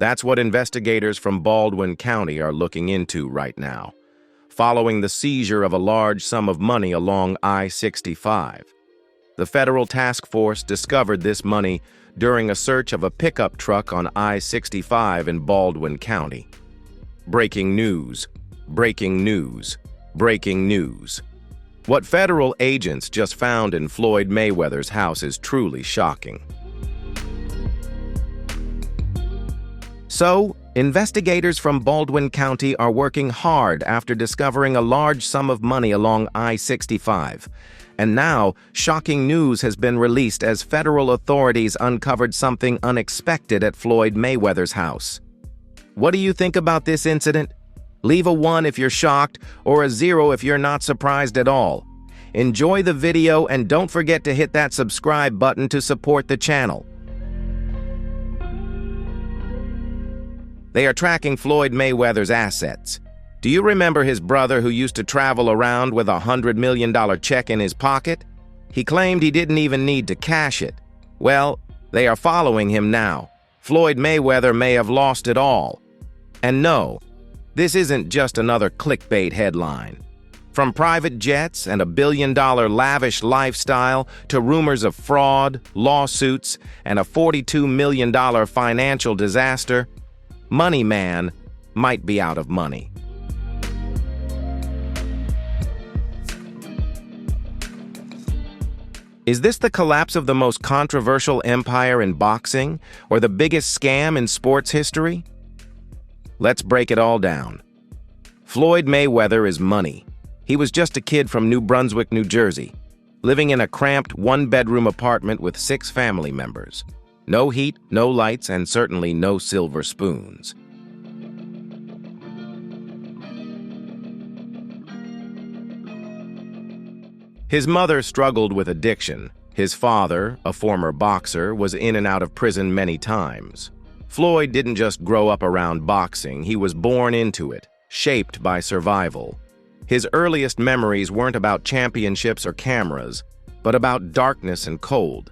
That's what investigators from Baldwin County are looking into right now, following the seizure of a large sum of money along I-65. The federal task force discovered this money during a search of a pickup truck on I-65 in Baldwin County. Breaking news, breaking news, breaking news. What federal agents just found in Floyd Mayweather's house is truly shocking. So, investigators from Baldwin County are working hard after discovering a large sum of money along I-65. And now, shocking news has been released as federal authorities uncovered something unexpected at Floyd Mayweather's house. What do you think about this incident? Leave a 1 if you're shocked, or a 0 if you're not surprised at all. Enjoy the video and don't forget to hit that subscribe button to support the channel. They are tracking Floyd Mayweather's assets. Do you remember his brother who used to travel around with a $100 million check in his pocket? He claimed he didn't even need to cash it. Well, they are following him now. Floyd Mayweather may have lost it all. And no, this isn't just another clickbait headline. From private jets and a billion-dollar lavish lifestyle to rumors of fraud, lawsuits, and a $42 million financial disaster, Money Man might be out of money. Is this the collapse of the most controversial empire in boxing, or the biggest scam in sports history? Let's break it all down. Floyd Mayweather is money. He was just a kid from New Brunswick, New Jersey, living in a cramped one-bedroom apartment with 6 family members. No heat, no lights, and certainly no silver spoons. His mother struggled with addiction. His father, a former boxer, was in and out of prison many times. Floyd didn't just grow up around boxing, he was born into it, shaped by survival. His earliest memories weren't about championships or cameras, but about darkness and cold.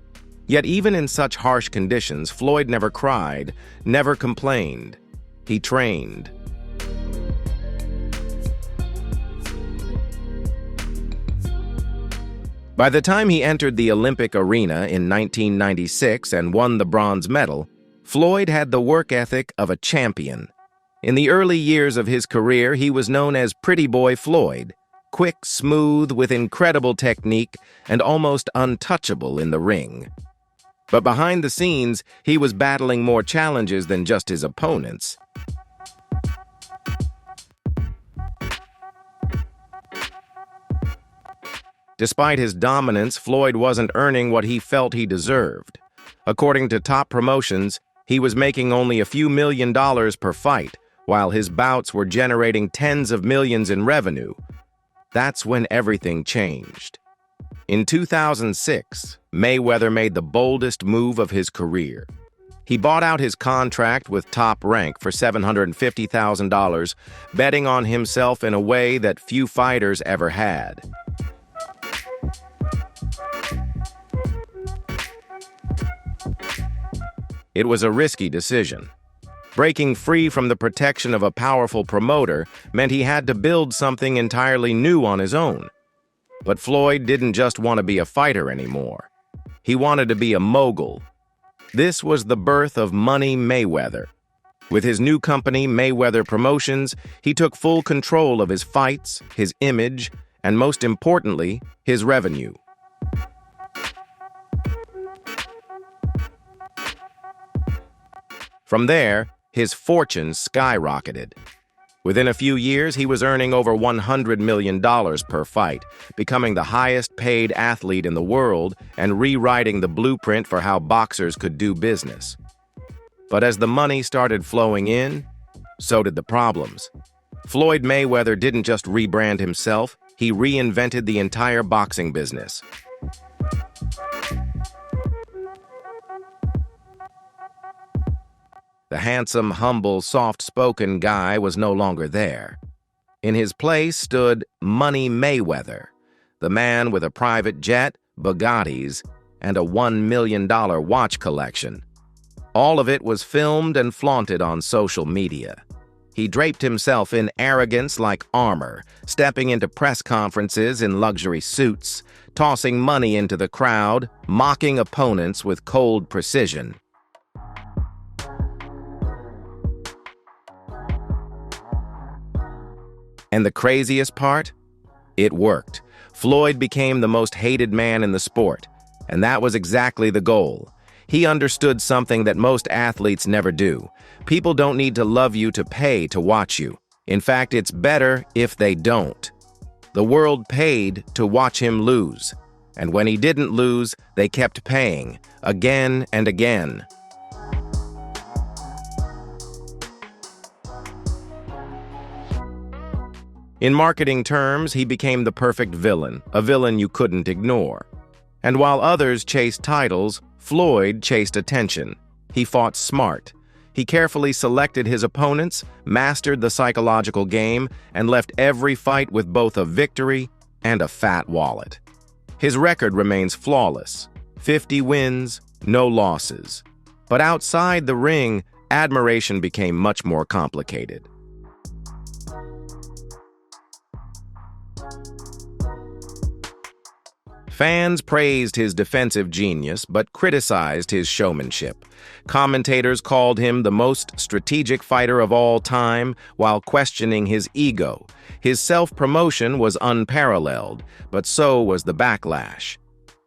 Yet even in such harsh conditions, Floyd never cried, never complained. He trained. By the time he entered the Olympic arena in 1996 and won the bronze medal, Floyd had the work ethic of a champion. In the early years of his career, he was known as Pretty Boy Floyd, quick, smooth, with incredible technique, and almost untouchable in the ring. But behind the scenes, he was battling more challenges than just his opponents. Despite his dominance, Floyd wasn't earning what he felt he deserved. According to top promotions, he was making only a few $1 million per fight, while his bouts were generating tens of millions in revenue. That's when everything changed. In 2006, Mayweather made the boldest move of his career. He bought out his contract with Top Rank for $750,000, betting on himself in a way that few fighters ever had. It was a risky decision. Breaking free from the protection of a powerful promoter meant he had to build something entirely new on his own. But Floyd didn't just want to be a fighter anymore. He wanted to be a mogul. This was the birth of Money Mayweather. With his new company, Mayweather Promotions, he took full control of his fights, his image, and most importantly, his revenue. From there, his fortune skyrocketed. Within a few years, he was earning over $100 million per fight, becoming the highest-paid athlete in the world and rewriting the blueprint for how boxers could do business. But as the money started flowing in, so did the problems. Floyd Mayweather didn't just rebrand himself, he reinvented the entire boxing business. The handsome, humble, soft-spoken guy was no longer there. In his place stood Money Mayweather, the man with a private jet, Bugattis, and a $1 million watch collection. All of it was filmed and flaunted on social media. He draped himself in arrogance like armor, stepping into press conferences in luxury suits, tossing money into the crowd, mocking opponents with cold precision. And the craziest part? It worked. Floyd became the most hated man in the sport, and that was exactly the goal. He understood something that most athletes never do. People don't need to love you to pay to watch you. In fact, it's better if they don't. The world paid to watch him lose, and when he didn't lose, they kept paying, again and again. In marketing terms, he became the perfect villain, a villain you couldn't ignore. And while others chased titles, Floyd chased attention. He fought smart. He carefully selected his opponents, mastered the psychological game, and left every fight with both a victory and a fat wallet. His record remains flawless, 50 wins, no losses. But outside the ring, admiration became much more complicated. Fans praised his defensive genius, but criticized his showmanship. Commentators called him the most strategic fighter of all time, while questioning his ego. His self-promotion was unparalleled, but so was the backlash.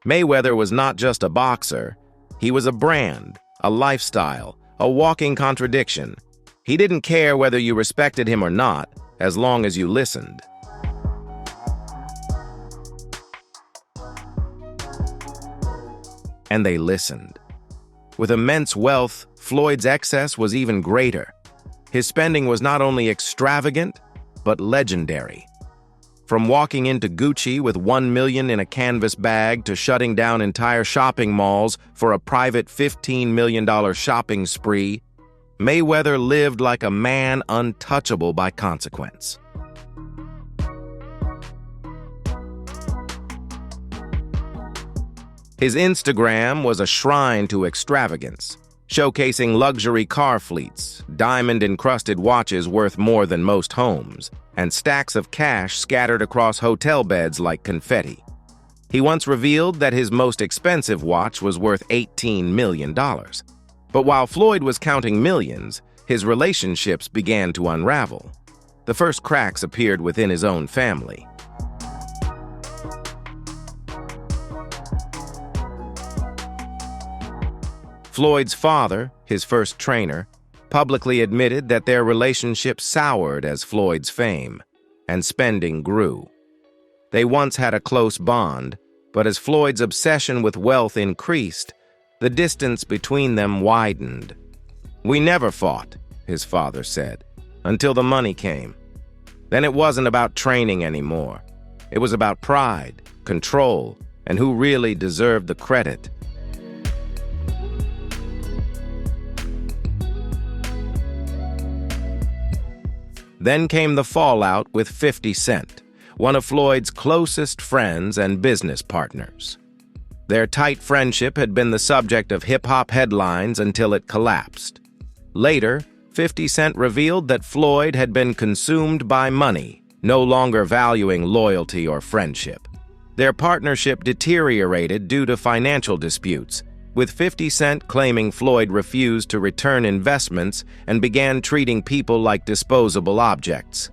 Mayweather was not just a boxer. He was a brand, a lifestyle, a walking contradiction. He didn't care whether you respected him or not, as long as you listened. And they listened. With immense wealth, Floyd's excess was even greater. His spending was not only extravagant, but legendary. From walking into Gucci with $1 million in a canvas bag to shutting down entire shopping malls for a private $15 million shopping spree, Mayweather lived like a man untouchable by consequence. His Instagram was a shrine to extravagance, showcasing luxury car fleets, diamond-encrusted watches worth more than most homes, and stacks of cash scattered across hotel beds like confetti. He once revealed that his most expensive watch was worth $18 million. But while Floyd was counting millions, his relationships began to unravel. The first cracks appeared within his own family. Floyd's father, his first trainer, publicly admitted that their relationship soured as Floyd's fame, and spending grew. They once had a close bond, but as Floyd's obsession with wealth increased, the distance between them widened. "We never fought," his father said, "until the money came. Then it wasn't about training anymore. It was about pride, control, and who really deserved the credit." Then came the fallout with 50 Cent, one of Floyd's closest friends and business partners. Their tight friendship had been the subject of hip-hop headlines until it collapsed. Later, 50 Cent revealed that Floyd had been consumed by money, no longer valuing loyalty or friendship. Their partnership deteriorated due to financial disputes, with 50 Cent claiming Floyd refused to return investments and began treating people like disposable objects.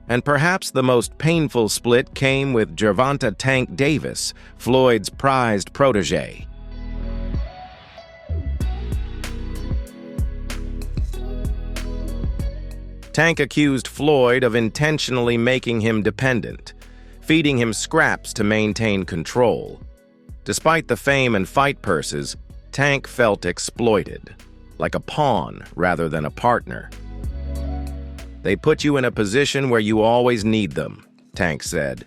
And perhaps the most painful split came with Gervonta "Tank" Davis, Floyd's prized protege. Tank accused Floyd of intentionally making him dependent, feeding him scraps to maintain control. Despite the fame and fight purses, Tank felt exploited, like a pawn rather than a partner. "They put you in a position where you always need them," Tank said.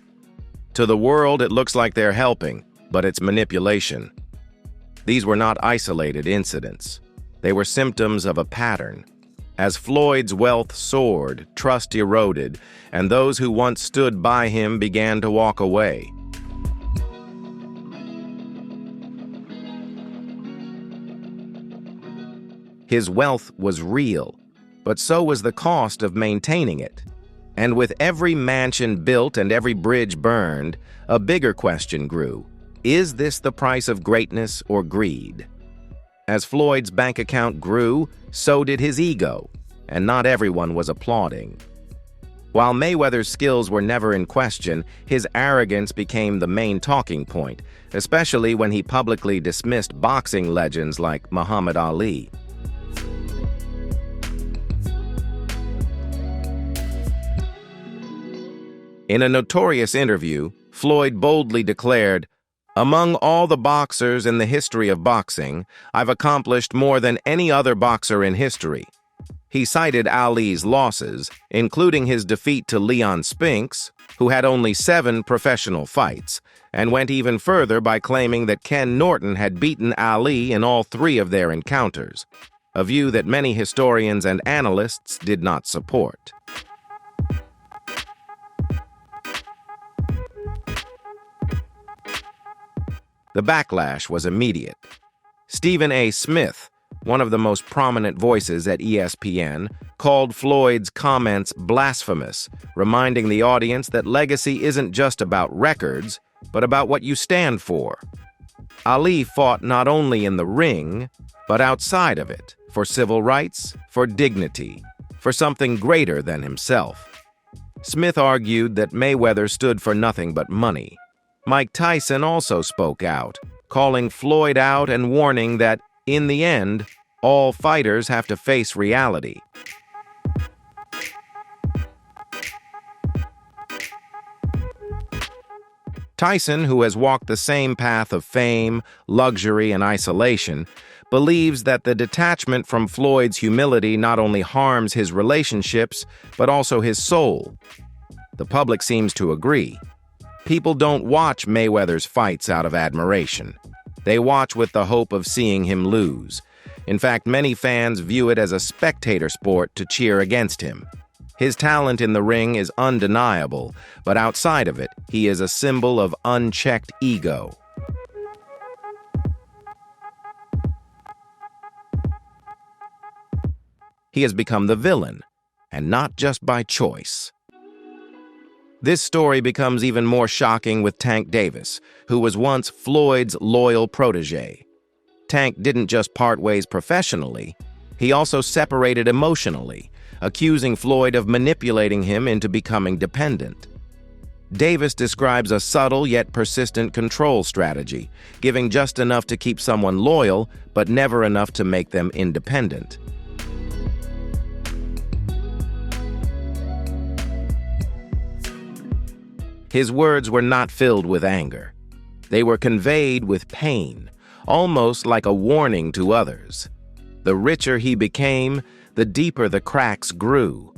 "To the world, it looks like they're helping, but it's manipulation." These were not isolated incidents. They were symptoms of a pattern. As Floyd's wealth soared, trust eroded, and those who once stood by him began to walk away. His wealth was real, but so was the cost of maintaining it. And with every mansion built and every bridge burned, a bigger question grew. Is this the price of greatness or greed? As Floyd's bank account grew, so did his ego, and not everyone was applauding. While Mayweather's skills were never in question, his arrogance became the main talking point, especially when he publicly dismissed boxing legends like Muhammad Ali. In a notorious interview, Floyd boldly declared, "Among all the boxers in the history of boxing, I've accomplished more than any other boxer in history." He cited Ali's losses, including his defeat to Leon Spinks, who had only 7 professional fights, and went even further by claiming that Ken Norton had beaten Ali in all 3 of their encounters, a view that many historians and analysts did not support. The backlash was immediate. Stephen A. Smith, one of the most prominent voices at ESPN, called Floyd's comments blasphemous, reminding the audience that legacy isn't just about records, but about what you stand for. Ali fought not only in the ring, but outside of it, for civil rights, for dignity, for something greater than himself. Smith argued that Mayweather stood for nothing but money. Mike Tyson also spoke out, calling Floyd out and warning that, in the end, all fighters have to face reality. Tyson, who has walked the same path of fame, luxury, and isolation, believes that the detachment from Floyd's humility not only harms his relationships, but also his soul. The public seems to agree. People don't watch Mayweather's fights out of admiration. They watch with the hope of seeing him lose. In fact, many fans view it as a spectator sport to cheer against him. His talent in the ring is undeniable, but outside of it, he is a symbol of unchecked ego. He has become the villain, and not just by choice. This story becomes even more shocking with Tank Davis, who was once Floyd's loyal protege. Tank didn't just part ways professionally, he also separated emotionally, accusing Floyd of manipulating him into becoming dependent. Davis describes a subtle yet persistent control strategy, giving just enough to keep someone loyal, but never enough to make them independent. His words were not filled with anger. They were conveyed with pain, almost like a warning to others. The richer he became, the deeper the cracks grew.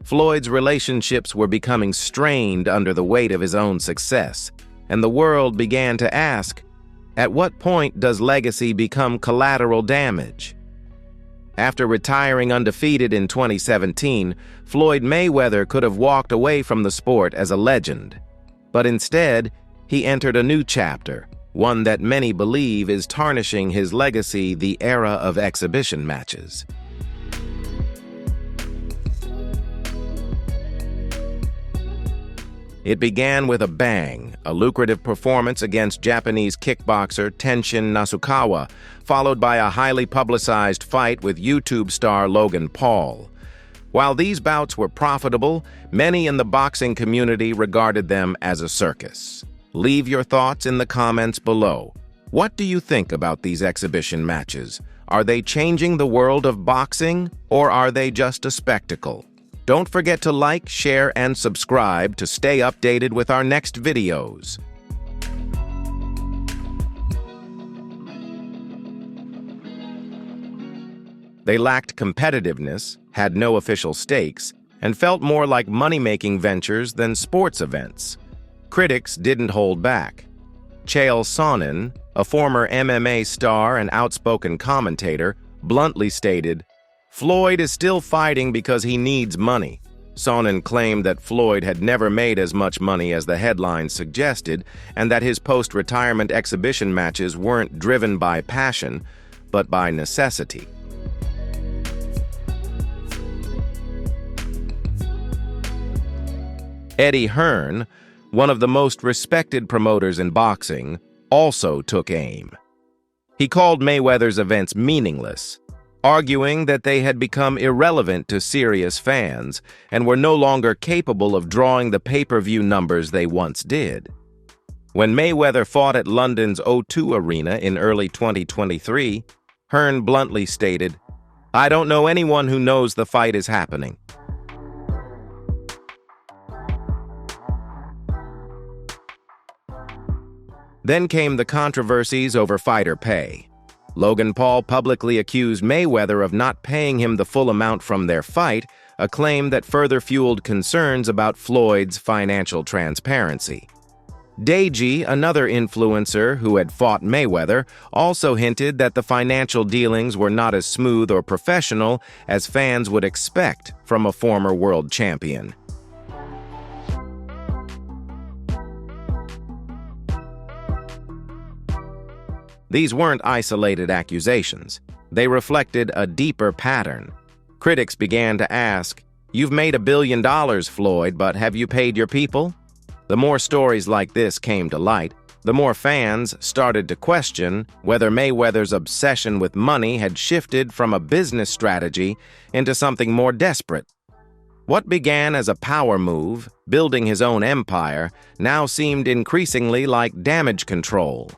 Floyd's relationships were becoming strained under the weight of his own success, and the world began to ask, at what point does legacy become collateral damage? After retiring undefeated in 2017, Floyd Mayweather could have walked away from the sport as a legend. But instead, he entered a new chapter, one that many believe is tarnishing his legacy, the era of exhibition matches. It began with a bang, a lucrative performance against Japanese kickboxer Tenshin Nasukawa, followed by a highly publicized fight with YouTube star Logan Paul. While these bouts were profitable, many in the boxing community regarded them as a circus. Leave your thoughts in the comments below. What do you think about these exhibition matches? Are they changing the world of boxing, or are they just a spectacle? Don't forget to like, share, and subscribe to stay updated with our next videos. They lacked competitiveness, had no official stakes, and felt more like money-making ventures than sports events. Critics didn't hold back. Chael Sonnen, a former MMA star and outspoken commentator, bluntly stated, "Floyd is still fighting because he needs money." Sonnen claimed that Floyd had never made as much money as the headlines suggested, and that his post-retirement exhibition matches weren't driven by passion, but by necessity. Eddie Hearn, one of the most respected promoters in boxing, also took aim. He called Mayweather's events meaningless, arguing that they had become irrelevant to serious fans and were no longer capable of drawing the pay-per-view numbers they once did. When Mayweather fought at London's O2 Arena in early 2023, Hearn bluntly stated, "I don't know anyone who knows the fight is happening." Then came the controversies over fighter pay. Logan Paul publicly accused Mayweather of not paying him the full amount from their fight, a claim that further fueled concerns about Floyd's financial transparency. Deji, another influencer who had fought Mayweather, also hinted that the financial dealings were not as smooth or professional as fans would expect from a former world champion. These weren't isolated accusations. They reflected a deeper pattern. Critics began to ask, "You've made $1 billion, Floyd, but have you paid your people?" The more stories like this came to light, the more fans started to question whether Mayweather's obsession with money had shifted from a business strategy into something more desperate. What began as a power move, building his own empire, now seemed increasingly like damage control.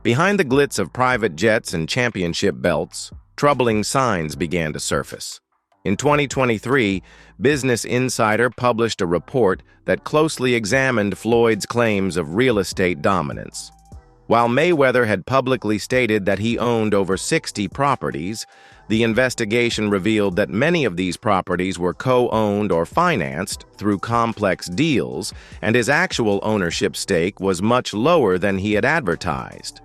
Behind the glitz of private jets and championship belts, troubling signs began to surface. In 2023, Business Insider published a report that closely examined Floyd's claims of real estate dominance. While Mayweather had publicly stated that he owned over 60 properties, the investigation revealed that many of these properties were co-owned or financed through complex deals, and his actual ownership stake was much lower than he had advertised.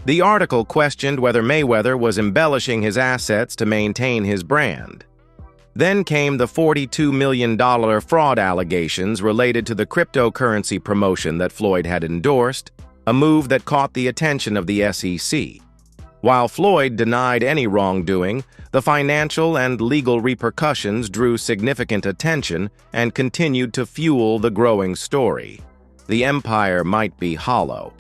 The article questioned whether Mayweather was embellishing his assets to maintain his brand. Then came the $42 million fraud allegations related to the cryptocurrency promotion that Floyd had endorsed, a move that caught the attention of the SEC. While Floyd denied any wrongdoing, the financial and legal repercussions drew significant attention and continued to fuel the growing story. The empire might be hollow.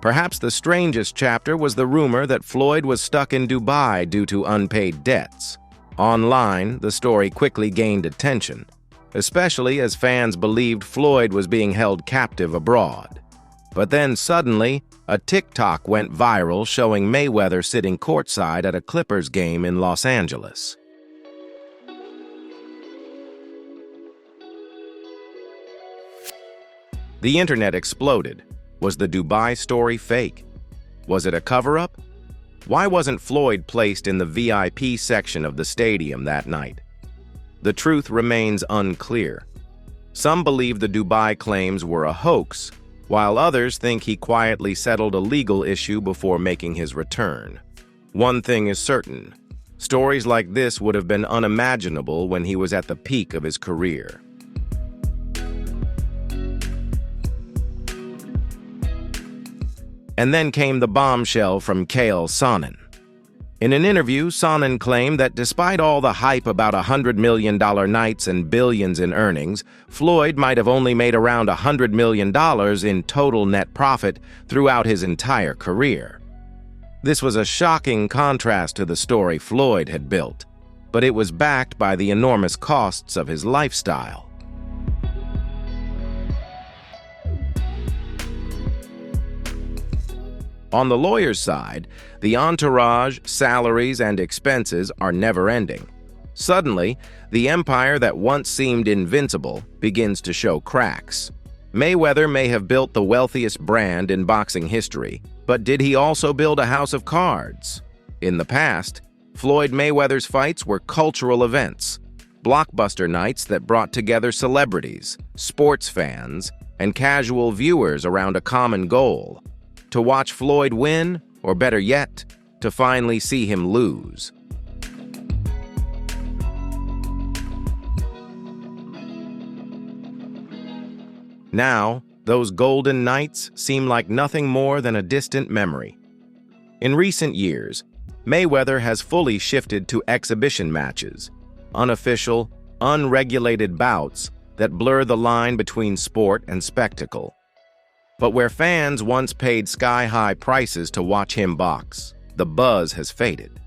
Perhaps the strangest chapter was the rumor that Floyd was stuck in Dubai due to unpaid debts. Online, the story quickly gained attention, especially as fans believed Floyd was being held captive abroad. But then suddenly, a TikTok went viral showing Mayweather sitting courtside at a Clippers game in Los Angeles. The internet exploded. Was the Dubai story fake? Was it a cover-up? Why wasn't Floyd placed in the VIP section of the stadium that night? The truth remains unclear. Some believe the Dubai claims were a hoax, while others think he quietly settled a legal issue before making his return. One thing is certain: stories like this would have been unimaginable when he was at the peak of his career. And then came the bombshell from Chael Sonnen. In an interview, Sonnen claimed that despite all the hype about $100 million nights and billions in earnings, Floyd might have only made around $100 million in total net profit throughout his entire career. This was a shocking contrast to the story Floyd had built, but it was backed by the enormous costs of his lifestyle. On the lawyer's side, the entourage, salaries, and expenses are never-ending. Suddenly, the empire that once seemed invincible begins to show cracks. Mayweather may have built the wealthiest brand in boxing history, but did he also build a house of cards? In the past, Floyd Mayweather's fights were cultural events, blockbuster nights that brought together celebrities, sports fans, and casual viewers around a common goal: to watch Floyd win, or better yet, to finally see him lose. Now, those golden nights seem like nothing more than a distant memory. In recent years, Mayweather has fully shifted to exhibition matches, unofficial, unregulated bouts that blur the line between sport and spectacle. But where fans once paid sky-high prices to watch him box, the buzz has faded.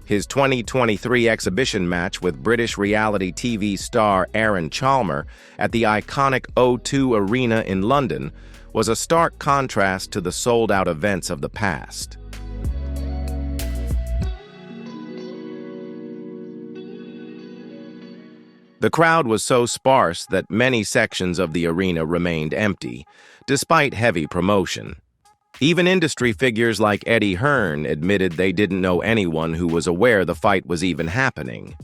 His 2023 exhibition match with British reality TV star Aaron Chalmers at the iconic O2 Arena in London was a stark contrast to the sold-out events of the past. The crowd was so sparse that many sections of the arena remained empty, despite heavy promotion. Even industry figures like Eddie Hearn admitted they didn't know anyone who was aware the fight was even happening.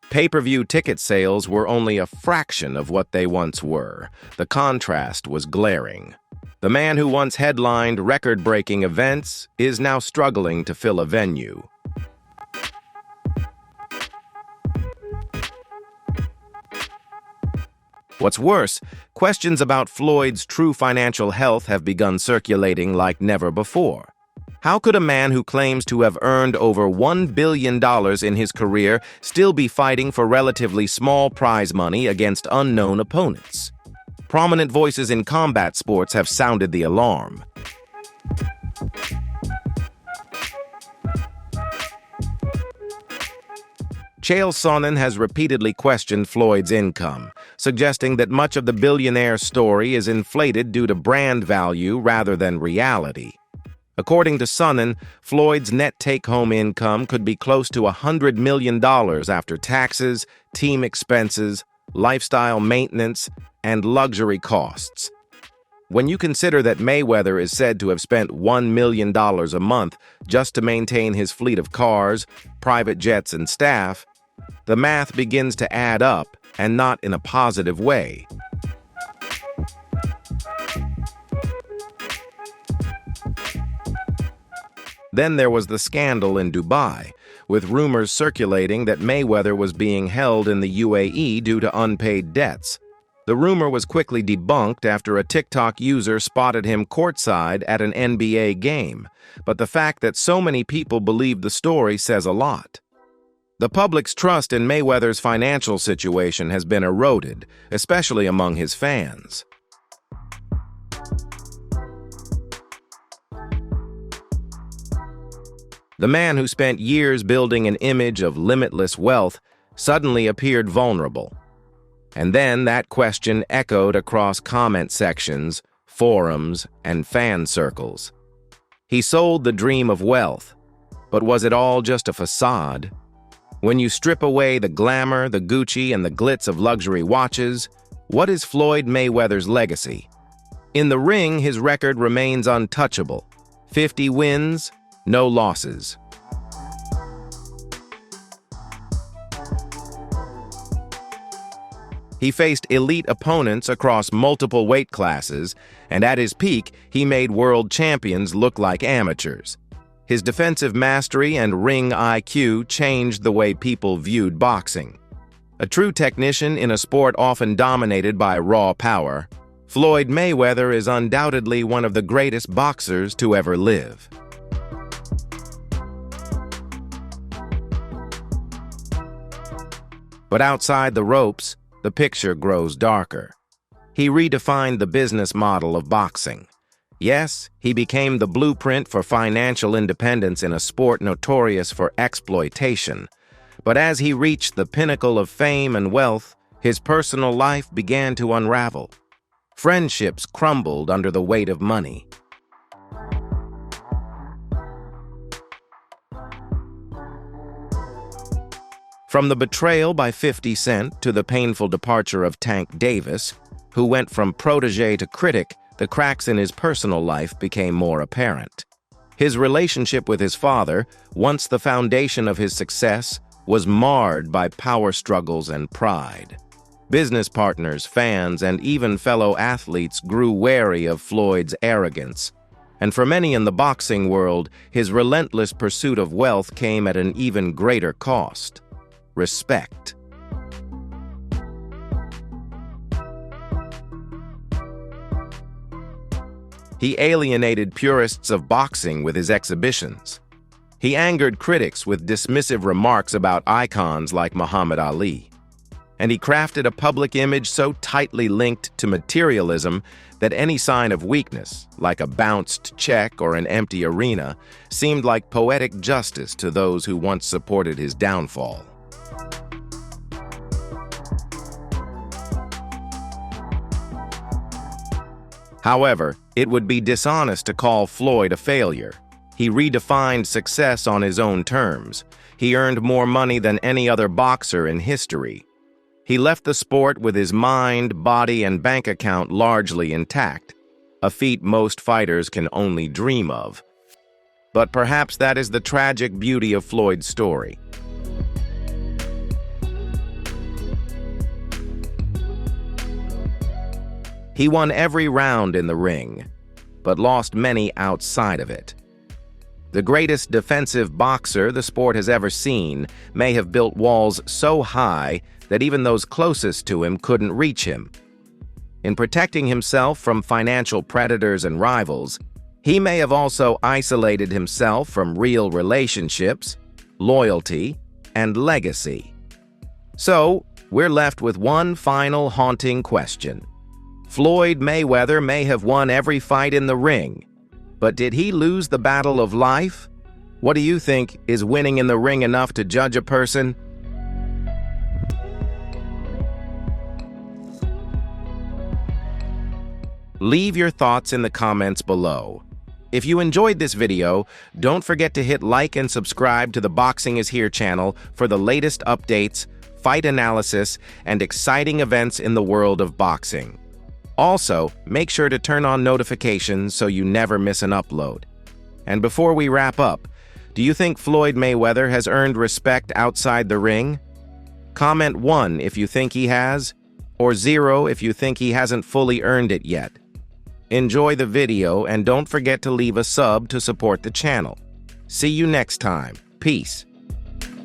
Pay-per-view ticket sales were only a fraction of what they once were. The contrast was glaring. The man who once headlined record-breaking events is now struggling to fill a venue. What's worse, questions about Floyd's true financial health have begun circulating like never before. How could a man who claims to have earned over $1 billion in his career still be fighting for relatively small prize money against unknown opponents? Prominent voices in combat sports have sounded the alarm. Chael Sonnen has repeatedly questioned Floyd's income, suggesting that much of the billionaire's story is inflated due to brand value rather than reality. According to Sonnen, Floyd's net take-home income could be close to $100 million after taxes, team expenses, lifestyle maintenance, and luxury costs. When you consider that Mayweather is said to have spent $1 million a month just to maintain his fleet of cars, private jets, and staff, the math begins to add up, and not in a positive way. Then there was the scandal in Dubai, with rumors circulating that Mayweather was being held in the UAE due to unpaid debts. The rumor was quickly debunked after a TikTok user spotted him courtside at an NBA game, but the fact that so many people believed the story says a lot. The public's trust in Mayweather's financial situation has been eroded, especially among his fans. The man who spent years building an image of limitless wealth suddenly appeared vulnerable. And then that question echoed across comment sections, forums, and fan circles. He sold the dream of wealth, but was it all just a facade? When you strip away the glamour, the Gucci, and the glitz of luxury watches, what is Floyd Mayweather's legacy? In the ring, his record remains untouchable. 50 wins, no losses. He faced elite opponents across multiple weight classes, and at his peak, he made world champions look like amateurs. His defensive mastery and ring IQ changed the way people viewed boxing. A true technician in a sport often dominated by raw power, Floyd Mayweather is undoubtedly one of the greatest boxers to ever live. But outside the ropes, the picture grows darker. He redefined the business model of boxing. Yes, he became the blueprint for financial independence in a sport notorious for exploitation. But as he reached the pinnacle of fame and wealth, his personal life began to unravel. Friendships crumbled under the weight of money. From the betrayal by 50 Cent to the painful departure of Tank Davis, who went from protege to critic, the cracks in his personal life became more apparent. His relationship with his father, once the foundation of his success, was marred by power struggles and pride. Business partners, fans, and even fellow athletes grew wary of Floyd's arrogance. And for many in the boxing world, his relentless pursuit of wealth came at an even greater cost: respect. He alienated purists of boxing with his exhibitions. He angered critics with dismissive remarks about icons like Muhammad Ali. And he crafted a public image so tightly linked to materialism that any sign of weakness, like a bounced check or an empty arena, seemed like poetic justice to those who once supported his downfall. However, it would be dishonest to call Floyd a failure. He redefined success on his own terms. He earned more money than any other boxer in history. He left the sport with his mind, body, and bank account largely intact, a feat most fighters can only dream of. But perhaps that is the tragic beauty of Floyd's story. He won every round in the ring, but lost many outside of it. The greatest defensive boxer the sport has ever seen may have built walls so high that even those closest to him couldn't reach him. In protecting himself from financial predators and rivals, he may have also isolated himself from real relationships, loyalty, and legacy. So, we're left with one final haunting question. Floyd Mayweather may have won every fight in the ring, but did he lose the battle of life? What do you think? Is winning in the ring enough to judge a person? Leave your thoughts in the comments below. If you enjoyed this video, don't forget to hit like and subscribe to the Boxing Is Here channel for the latest updates, fight analysis, and exciting events in the world of boxing. Also, make sure to turn on notifications so you never miss an upload. And before we wrap up, do you think Floyd Mayweather has earned respect outside the ring? Comment 1 if you think he has, or 0 if you think he hasn't fully earned it yet. Enjoy the video and don't forget to leave a sub to support the channel. See you next time. Peace.